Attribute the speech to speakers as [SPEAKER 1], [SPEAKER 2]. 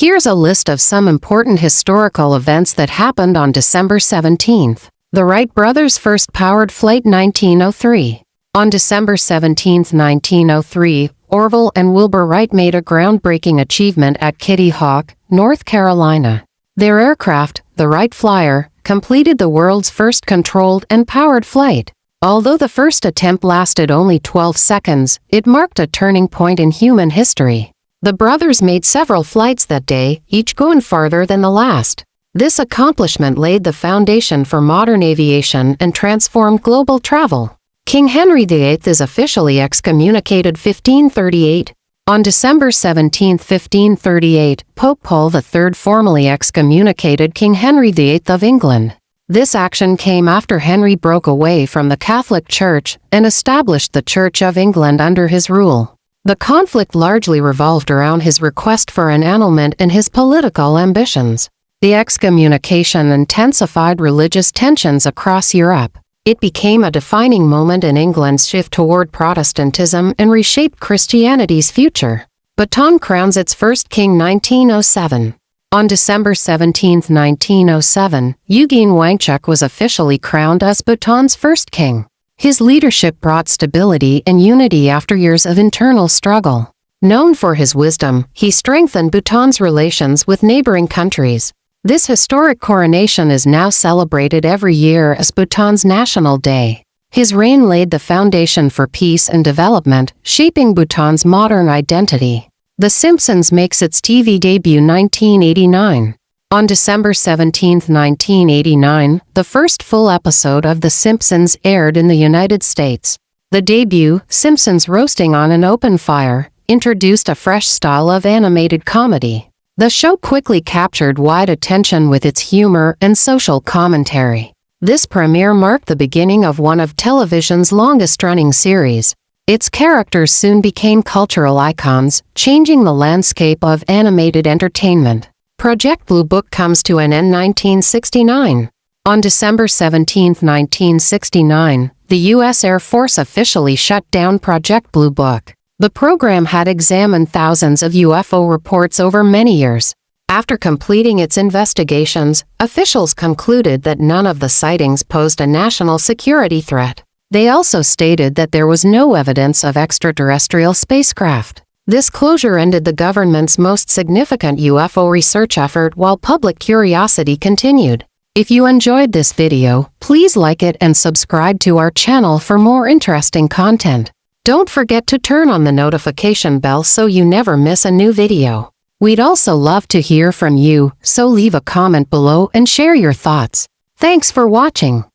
[SPEAKER 1] Here's a list of some important historical events that happened on December 17. The Wright brothers' first powered flight 1903. On December 17, 1903, Orville and Wilbur Wright made a groundbreaking achievement at Kitty Hawk, North Carolina. Their aircraft, the Wright Flyer, completed the world's first controlled and powered flight. Although the first attempt lasted only 12 seconds, it marked a turning point in human history. The brothers made several flights that day, each going farther than the last. This accomplishment laid the foundation for modern aviation and transformed global travel. King Henry VIII is officially excommunicated 1538. On December 17, 1538, Pope Paul III formally excommunicated King Henry VIII of England. This action came after Henry broke away from the Catholic Church and established the Church of England under his rule. The conflict largely revolved around his request for an annulment and his political ambitions. The excommunication intensified religious tensions across Europe. It became a defining moment in England's shift toward Protestantism and reshaped Christianity's future. Bhutan crowns its first king 1907. On December 17, 1907, Ugin Wangchuck was officially crowned as Bhutan's first king. His leadership brought stability and unity after years of internal struggle. Known for his wisdom, he strengthened Bhutan's relations with neighboring countries. This historic coronation is now celebrated every year as Bhutan's National Day. His reign laid the foundation for peace and development, shaping Bhutan's modern identity. The Simpsons makes its TV debut 1989. On December 17, 1989, the first full episode of The Simpsons aired in the United States. The debut, Simpsons Roasting on an Open Fire, introduced a fresh style of animated comedy. The show quickly captured wide attention with its humor and social commentary. This premiere marked the beginning of one of television's longest-running series. Its characters soon became cultural icons, changing the landscape of animated entertainment. Project Blue Book comes to an end 1969. On December 17, 1969, the U.S. Air Force officially shut down Project Blue Book. The program had examined thousands of UFO reports over many years. After completing its investigations, officials concluded that none of the sightings posed a national security threat. They also stated that there was no evidence of extraterrestrial spacecraft. This closure ended the government's most significant UFO research effort while public curiosity continued. If you enjoyed this video, please like it and subscribe to our channel for more interesting content. Don't forget to turn on the notification bell so you never miss a new video. We'd also love to hear from you, so leave a comment below and share your thoughts. Thanks for watching.